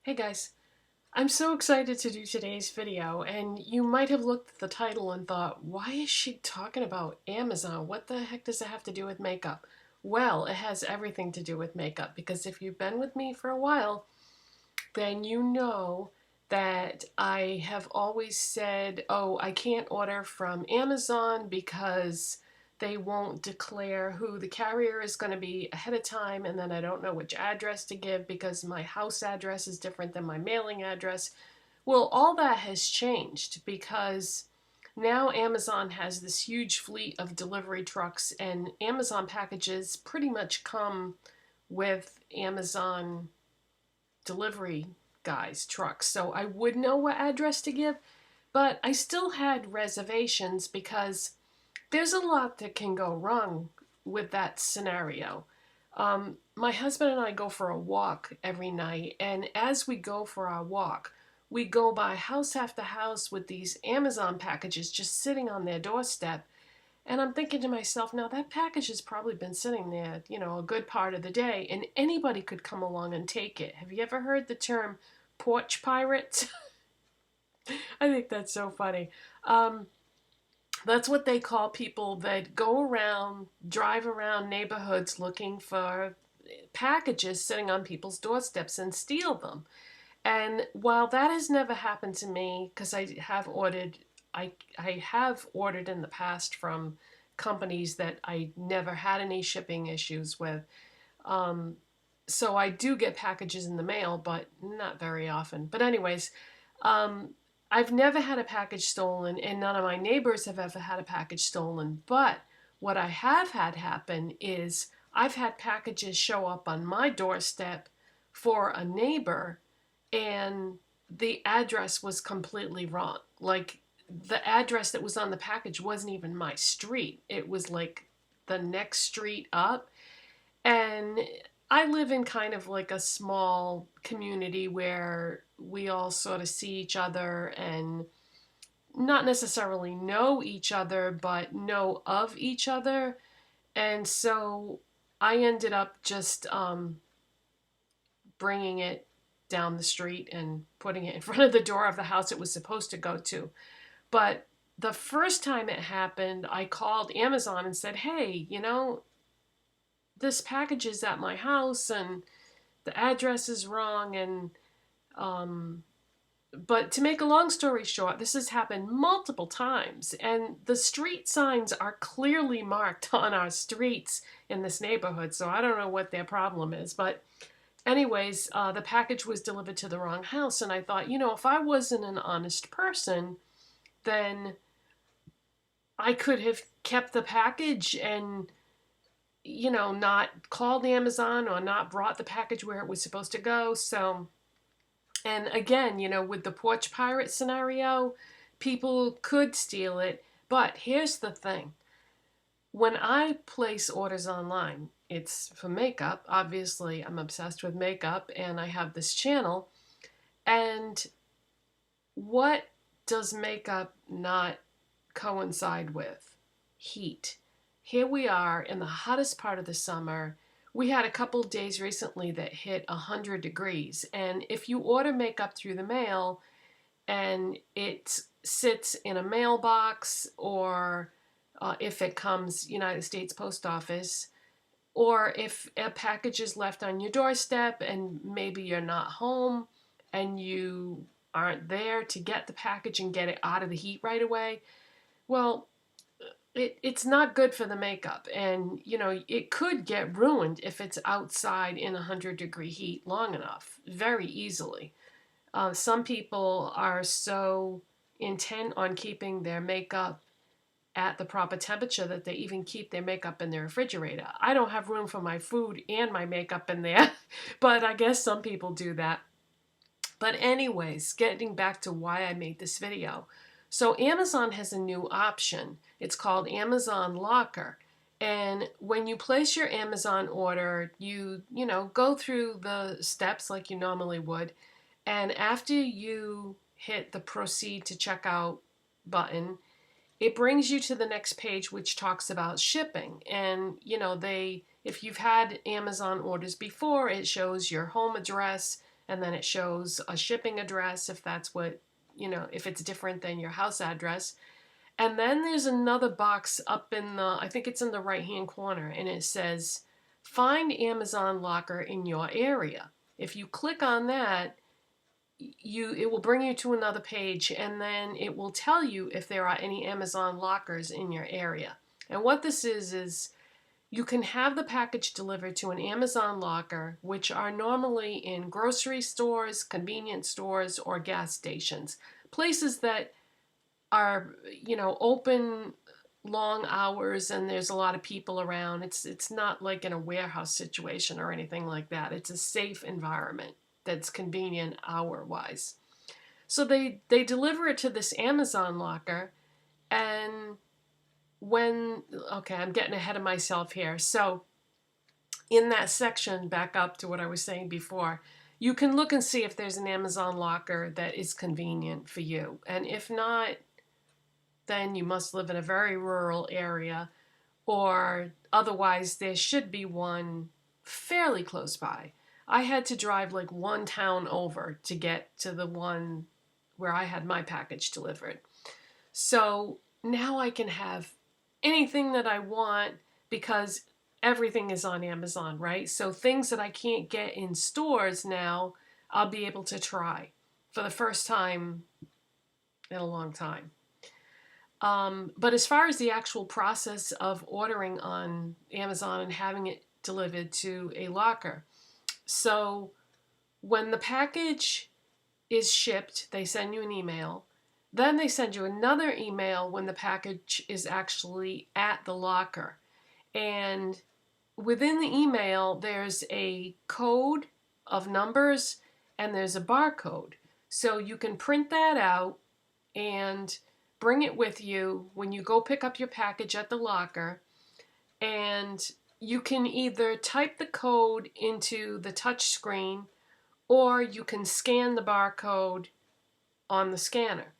Hey guys, I'm so excited to do today's video, and you might have looked at the title and thought, why is she talking about Amazon? What the heck does it have to do with makeup? Well, it has everything to do with makeup, because if you've been with me for a while, then you know that I have always said, oh, I can't order from Amazon because they won't declare who the carrier is going to be ahead of time, and then I don't know which address to give because my house address is different than my mailing address. Well, all that has changed because now Amazon has this huge fleet of delivery trucks, and Amazon packages pretty much come with Amazon delivery guys' trucks. So I would know what address to give, but I still had reservations because there's a lot that can go wrong with that scenario. My husband and I go for a walk every night, and as we go for our walk, we go by house after house with these Amazon packages just sitting on their doorstep. And I'm thinking to myself, now that package has probably been sitting there, a good part of the day, and anybody could come along and take it. Have you ever heard the term porch pirates? I think that's so funny. Um, that's what they call people that go around, drive around neighborhoods looking for packages sitting on people's doorsteps and steal them. And while that has never happened to me, because I have ordered in the past from companies that I never had any shipping issues with. Um, so I do get packages in the mail, but not very often. But anyways, um, I've never had a package stolen, and none of my neighbors have ever had a package stolen. But what I have had happen is I've had packages show up on my doorstep for a neighbor, and the address was completely wrong. Like, the address that was on the package wasn't even my street. It was like the next street up. And I live in kind of like a small community where we all sort of see each other and not necessarily know each other, but know of each other. And so I ended up just bringing it down the street and putting it in front of the door of the house it was supposed to go to. But the first time it happened, I called Amazon and said, hey, this package is at my house and the address is wrong. And, but to make a long story short, this has happened multiple times. And the street signs are clearly marked on our streets in this neighborhood. So I don't know what their problem is. But anyways, the package was delivered to the wrong house. And I thought, if I wasn't an honest person, then I could have kept the package and, not called Amazon or not brought the package where it was supposed to go. So, and again, with the porch pirate scenario, people could steal it. But here's the thing. When I place orders online, it's for makeup. Obviously, I'm obsessed with makeup and I have this channel. And what does makeup not coincide with? Heat. Here we are in the hottest part of the summer. We had a couple days recently that hit 100 degrees. And if you order makeup through the mail and it sits in a mailbox, or if it comes United States Post Office, or if a package is left on your doorstep and maybe you're not home and you aren't there to get the package and get it out of the heat right away, well, it's not good for the makeup. And, it could get ruined if it's outside in 100-degree heat long enough, very easily. Some people are so intent on keeping their makeup at the proper temperature that they even keep their makeup in their refrigerator. I don't have room for my food and my makeup in there, but I guess some people do that. But anyways, getting back to why I made this video. So Amazon has a new option. It's called Amazon Locker. And when you place your Amazon order, you go through the steps like you normally would. And after you hit the proceed to checkout button, it brings you to the next page, which talks about shipping. And, if you've had Amazon orders before, it shows your home address, and then it shows a shipping address if that's what, you know, if it's different than your house address. And then there's another box up in the, I think it's in the right-hand corner, and it says, find Amazon locker in your area. If you click on that, it will bring you to another page, and then it will tell you if there are any Amazon lockers in your area. And what this is you can have the package delivered to an Amazon locker, which are normally in grocery stores, convenience stores, or gas stations. Places that are, you know, open long hours and there's a lot of people around. It's not like in a warehouse situation or anything like that. It's a safe environment that's convenient hour-wise. So they deliver it to this Amazon locker, and okay, I'm getting ahead of myself here. So in that section, back up to what I was saying before, you can look and see if there's an Amazon locker that is convenient for you. And if not, then you must live in a very rural area, or otherwise there should be one fairly close by. I had to drive like one town over to get to the one where I had my package delivered. So now I can have anything that I want because everything is on Amazon, right? So things that I can't get in stores now, I'll be able to try for the first time in a long time. But as far as the actual process of ordering on Amazon and having it delivered to a locker, so when the package is shipped, they send you an email. Then they send you another email when the package is actually at the locker. And within the email, there's a code of numbers and there's a barcode. So you can print that out and bring it with you when you go pick up your package at the locker. And you can either type the code into the touch screen or you can scan the barcode on the scanner.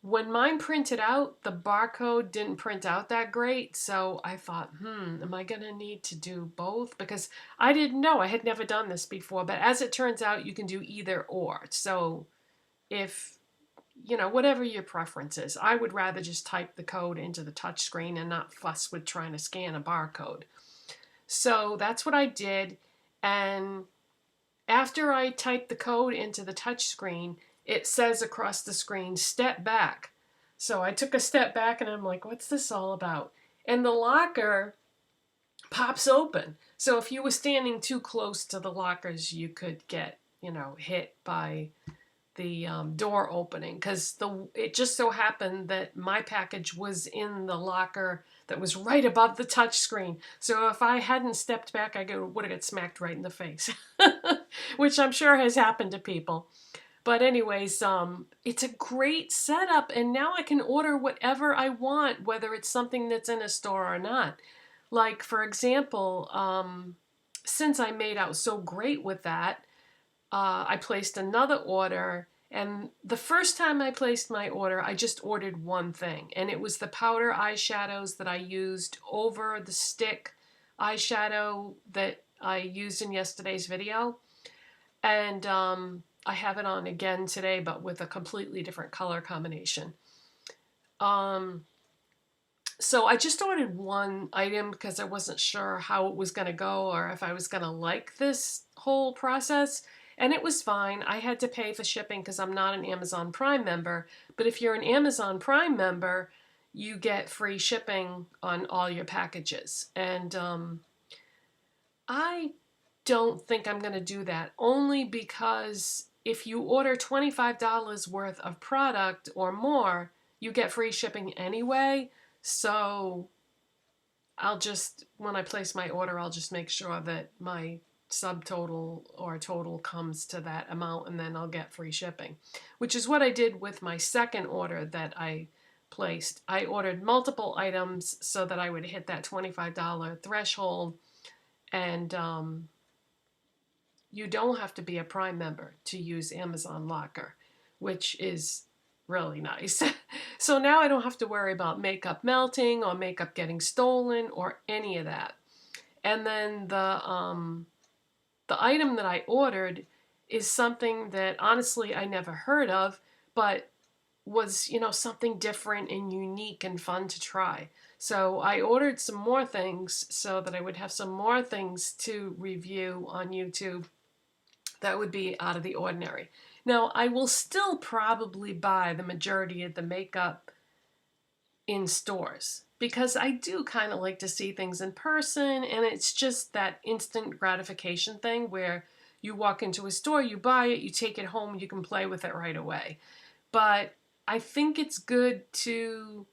When mine printed out, the barcode didn't print out that great, so I thought, am I going to need to do both? Because I didn't know. I had never done this before, but as it turns out, you can do either or. So if, you know, whatever your preference is, I would rather just type the code into the touch screen and not fuss with trying to scan a barcode. So that's what I did, and after I typed the code into the touch screen, it says across the screen, step back. So I took a step back and I'm like, what's this all about? And the locker pops open. So if you were standing too close to the lockers, you could get, you know, hit by the door opening, because it just so happened that my package was in the locker that was right above the touch screen. So if I hadn't stepped back, I would have got smacked right in the face, which I'm sure has happened to people. But anyways, it's a great setup, and now I can order whatever I want, whether it's something that's in a store or not. Like, for example, since I made out so great with that, I placed another order, and the first time I placed my order, I just ordered one thing, and it was the powder eyeshadows that I used over the stick eyeshadow that I used in yesterday's video. And I have it on again today, but with a completely different color combination. So I just ordered one item because I wasn't sure how it was going to go or if I was going to like this whole process. And it was fine. I had to pay for shipping because I'm not an Amazon Prime member. But if you're an Amazon Prime member, you get free shipping on all your packages. And I don't think I'm going to do that, only because if you order $25 worth of product or more, you get free shipping anyway. So I'll just, when I place my order, I'll just make sure that my subtotal or total comes to that amount, and then I'll get free shipping, which is what I did with my second order that I placed. I ordered multiple items so that I would hit that $25 threshold, and you don't have to be a Prime member to use Amazon Locker, which is really nice. So now I don't have to worry about makeup melting or makeup getting stolen or any of that. And then the item that I ordered is something that honestly I never heard of, but was, something different and unique and fun to try. So I ordered some more things so that I would have some more things to review on YouTube that would be out of the ordinary. Now, I will still probably buy the majority of the makeup in stores because I do kind of like to see things in person, and it's just that instant gratification thing where you walk into a store, you buy it, you take it home, you can play with it right away. But I think it's good to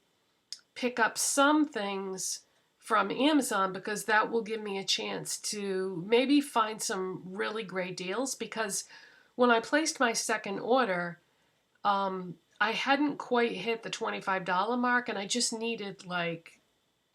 pick up some things from Amazon because that will give me a chance to maybe find some really great deals, because when I placed my second order, I hadn't quite hit the $25 mark, and I just needed like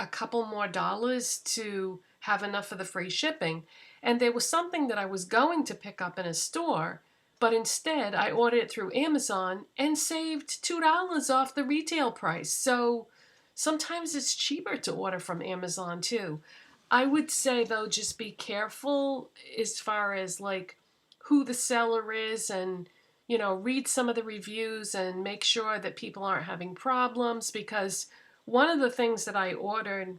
a couple more dollars to have enough for the free shipping. And there was something that I was going to pick up in a store, but instead I ordered it through Amazon and saved $2 off the retail price. So sometimes it's cheaper to order from Amazon too. I would say though, just be careful as far as like who the seller is, and read some of the reviews and make sure that people aren't having problems, because one of the things that I ordered,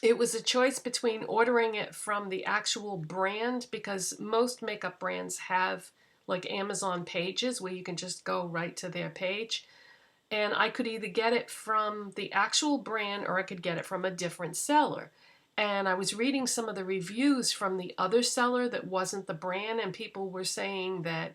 it was a choice between ordering it from the actual brand, because most makeup brands have like Amazon pages where you can just go right to their page. And I could either get it from the actual brand or I could get it from a different seller. And I was reading some of the reviews from the other seller that wasn't the brand, and people were saying that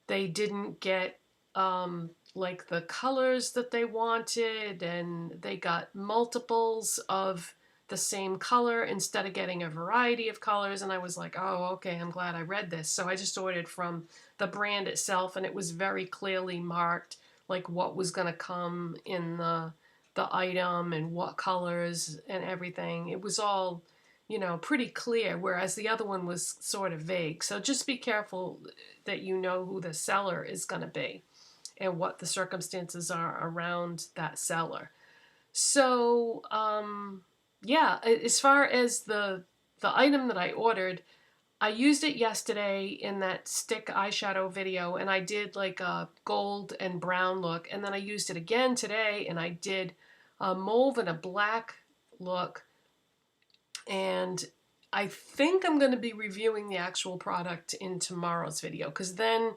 they didn't get like the colors that they wanted, and they got multiples of the same color instead of getting a variety of colors. And I was like, oh, okay, I'm glad I read this. So I just ordered from the brand itself, and it was very clearly marked like what was going to come in the item and what colors and everything. It was all pretty clear, whereas the other one was sort of vague. So just be careful that you know who the seller is going to be and what the circumstances are around that seller. So, yeah, as far as the item that I ordered, I used it yesterday in that stick eyeshadow video, and I did like a gold and brown look, and then I used it again today, and I did a mauve and a black look. And I think I'm going to be reviewing the actual product in tomorrow's video, because then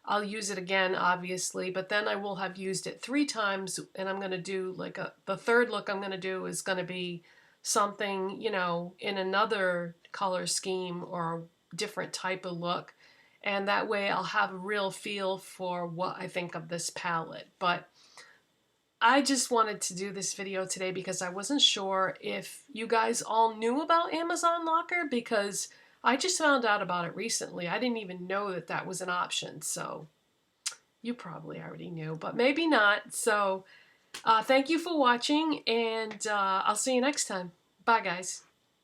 I'll use it again, obviously, but then I will have used it 3 times, and I'm going to do like the third look I'm going to do is going to be something, in another color scheme or different type of look. And that way I'll have a real feel for what I think of this palette. But I just wanted to do this video today because I wasn't sure if you guys all knew about Amazon Locker, because I just found out about it recently. I didn't even know that that was an option, so you probably already knew, but maybe not. So thank you for watching, and I'll see you next time. Bye, guys.